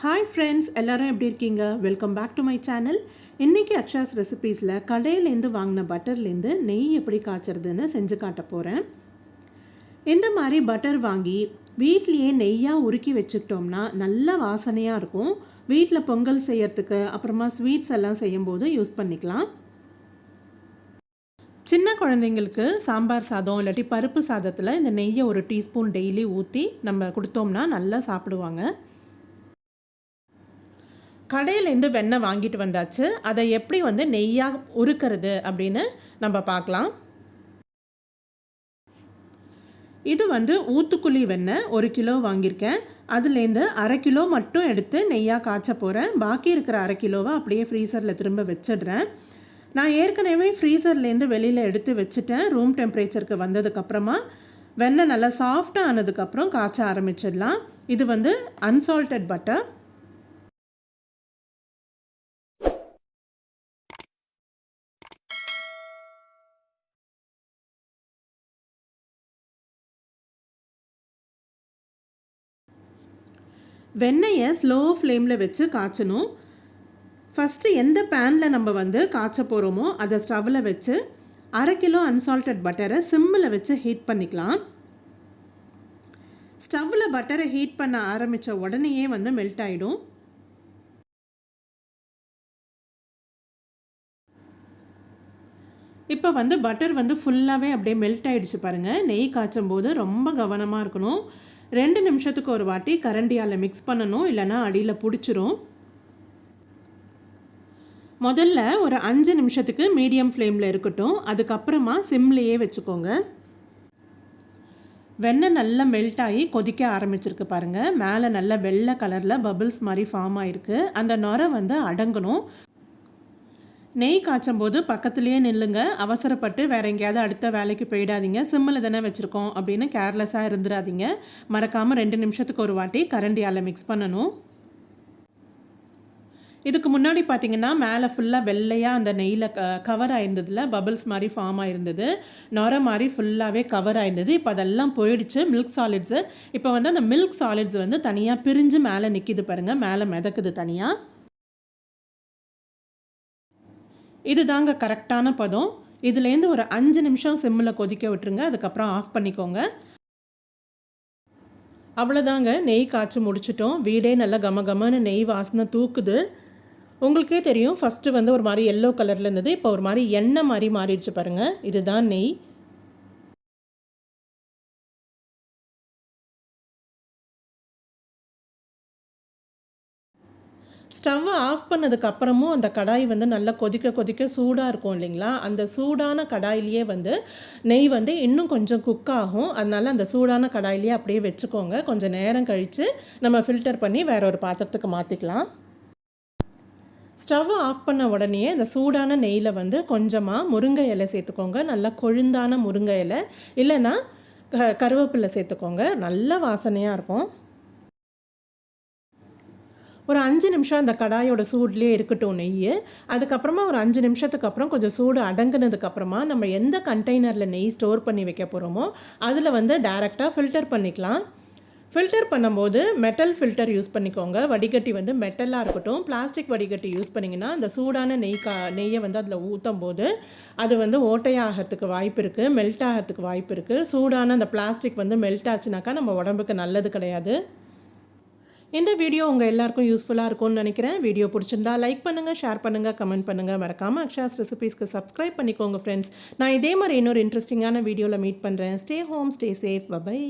Hi friends, எல்லாரும் எப்படி இருக்கீங்க? Welcome back to my channel. இன்னைக்கு அக்ஷாஸ் ரெசிபீஸில் கடையிலேருந்து வாங்கின பட்டர்லேருந்து நெய் எப்படி காய்ச்சறதுன்னு செஞ்சு காட்ட போகிறேன். இந்த மாதிரி பட்டர் வாங்கி வீட்லேயே நெய்யாக உருக்கி வச்சுக்கிட்டோம்னா நல்ல வாசனையாக இருக்கும். வீட்டில் பொங்கல் செய்யறதுக்கு அப்புறமா ஸ்வீட்ஸ் எல்லாம் செய்யும்போது யூஸ் பண்ணிக்கலாம். சின்ன குழந்தைங்களுக்கு சாம்பார் சாதம் இல்லாட்டி பருப்பு சாதத்தில் இந்த நெய்யை ஒரு டீஸ்பூன் டெய்லி ஊற்றி நம்ம கொடுத்தோம்னா நல்லா சாப்பிடுவாங்க. கடையிலேருந்து வெண்ணெய் வாங்கிட்டு வந்தாச்சு. அதை எப்படி நெய்யாக உருக்கிறது அப்படின்னு நம்ம பார்க்கலாம். இது ஊத்துக்குழி வெண்ணெய் 1 கிலோ வாங்கியிருக்கேன். அதுலேருந்து 1/2 கிலோ மட்டும் எடுத்து நெய்யாக காய்ச்ச போகிறேன். பாக்கி இருக்கிற 1/2 கிலோவை அப்படியே ஃப்ரீசரில் திரும்ப வச்சிடுறேன். நான் ஏற்கனவே ஃப்ரீசர்லேருந்து வெளியில் எடுத்து வச்சுட்டேன். ரூம் டெம்பரேச்சருக்கு வந்ததுக்கப்புறமா வெண்ணெய் நல்லா சாஃப்டாக ஆனதுக்கப்புறம் காய்ச்ச ஆரம்பிச்சிடலாம். இது அன்சால்டட் பட்டர். வெண்ணெயை ஸ்லோ ஃப்ளேமில் வச்சு காய்ச்சணும். ஃபஸ்ட்டு எந்த பேனில் நம்ம காய்ச்ச போகிறோமோ அதை ஸ்டவ்வில் வச்சு 1/2 கிலோ அன்சால்டட் பட்டரை சிம்மில் வச்சு ஹீட் பண்ணிக்கலாம். ஸ்டவ்வில் பட்டரை ஹீட் பண்ண ஆரம்பித்த உடனேயே மெல்ட் ஆகிடும். இப்போ பட்டர் ஃபுல்லாகவே அப்படியே மெல்ட் ஆகிடுச்சு பாருங்கள். நெய் காய்ச்சும் போது ரொம்ப கவனமாக இருக்கணும். 2 நிமிஷத்துக்கு ஒரு வாட்டி கரண்டியால் மிக்ஸ் பண்ணணும், இல்லைனா அடியில் பிடிச்சிரும். முதல்ல ஒரு 5 நிமிஷத்துக்கு மீடியம் ஃப்ளேமில் இருக்கட்டும். அதுக்கப்புறமா சிம்லேயே வச்சுக்கோங்க. வெண்ணெய் நல்லா மெல்ட் ஆகி கொதிக்க ஆரம்பிச்சிருக்கு பாருங்கள். மேலே நல்ல வெள்ளை கலரில் பபிள்ஸ் மாதிரி ஃபார்ம் ஆகிருக்கு. அந்த நுரை அடங்கணும். நெய் காய்ச்சும் போது பக்கத்துலேயே நில்லுங்க. அவசரப்பட்டு வேறு எங்கேயாவது அடுத்த வேலைக்கு போயிடாதீங்க. சிம்மில் தானே வச்சுருக்கோம் அப்படின்னு கேர்லெஸ்ஸாக இருந்துடாதீங்க. மறக்காமல் 2 நிமிஷத்துக்கு ஒரு வாட்டி கரண்டியால் மிக்ஸ் பண்ணணும். இதுக்கு முன்னாடி பார்த்திங்கன்னா மேலே ஃபுல்லாக வெள்ளையாக அந்த நெய்யில் கவர் ஆயிருந்ததில் பபிள்ஸ் மாதிரி ஃபார்ம் ஆயிருந்தது. நுரை மாதிரி ஃபுல்லாகவே கவர் ஆயிருந்தது. இப்போ அதெல்லாம் போயிடுச்சு. மில்க் சாலிட்ஸு இப்போ அந்த மில்க் சாலிட்ஸ் தனியாக பிரிஞ்சு மேலே நிற்கிது பாருங்கள். மேலே மிதக்குது தனியாக. இது தாங்க கரெக்டான பதம். இதுலேருந்து ஒரு 5 நிமிஷம் சிம்மில் கொதிக்க விட்டுருங்க. அதுக்கப்புறம் ஆஃப் பண்ணிக்கோங்க. அவ்வளோதாங்க, நெய் காய்ச்சி முடிச்சிட்டோம். வீடே நல்லா கமகமன்னு நெய் வாசனை தூக்குது. உங்களுக்கே தெரியும், ஃபஸ்ட்டு ஒரு மாதிரி எல்லோ கலரில் இருந்தது. இப்போ ஒரு மாதிரி எண்ணெய் மாதிரி மாறிடுச்சு பாருங்கள். இதுதான் நெய். ஸ்டவ்வை ஆஃப் பண்ணதுக்கப்புறமும் அந்த கடாய் நல்லா கொதிக்க கொதிக்க சூடாக இருக்கும் இல்லைங்களா? அந்த சூடான கடாயிலேயே நெய் இன்னும் கொஞ்சம் குக் ஆகும். அதனால் அந்த சூடான கடாயிலேயே அப்படியே வச்சுக்கோங்க. கொஞ்சம் நேரம் கழித்து நம்ம ஃபில்டர் பண்ணி வேற ஒரு பாத்திரத்துக்கு மாற்றிக்கலாம். ஸ்டவ்வை ஆஃப் பண்ண உடனே இந்த சூடான நெய்யில் கொஞ்சமாக முருங்கை இலை சேர்த்துக்கோங்க. நல்லா கொழுந்தான முருங்கை இலை, இல்லைன்னா கருவேப்பிலை சேர்த்துக்கோங்க. நல்ல வாசனையாக இருக்கும். ஒரு 5 நிமிஷம் அந்த கடாயோட சூட்லேயே இருக்கட்டும் நெய். அதுக்கப்புறமா ஒரு 5 நிமிஷத்துக்கு அப்புறம் கொஞ்சம் சூடு அடங்குனதுக்கப்புறமா நம்ம எந்த கண்டெய்னரில் நெய் ஸ்டோர் பண்ணி வைக்க போகிறோமோ அதில் டைரெக்டாக ஃபில்டர் பண்ணிக்கலாம். ஃபில்டர் பண்ணும்போது மெட்டல் ஃபில்டர் யூஸ் பண்ணிக்கோங்க. வடிகட்டி மெட்டலாக இருக்கட்டும். பிளாஸ்டிக் வடிகட்டி யூஸ் பண்ணிங்கன்னா அந்த சூடான நெய்யை அதில் ஊற்றும் போது அது ஓட்டையாகிறதுக்கு வாய்ப்பு இருக்குது, மெல்ட் ஆகிறதுக்கு வாய்ப்பு இருக்குது. சூடான அந்த பிளாஸ்டிக் மெல்ட் ஆச்சுனாக்கா நம்ம உடம்புக்கு நல்லது கிடையாது. இந்த வீடியோ உங்கள் எல்லாருக்கும் யூஸ்ஃபுல்லாக இருக்கும்னு நினைக்கிறேன். வீடியோ பிடிச்சிருந்தா லைக் பண்ணுங்கள், ஷேர் பண்ணுங்கள், கமெண்ட் பண்ணுங்கள். மறக்காமல் அக்ஷாஸ் ரெசிபீஸ்க்கு சப்ஸ்கிரைப் பண்ணிக்கோங்க ஃப்ரெண்ட்ஸ். நான் இதே மாதிரி இன்னொரு இன்ட்ரெஸ்டிங்கான வீடியோவில் மீட் பண்ணுறேன். Stay home, stay safe. By.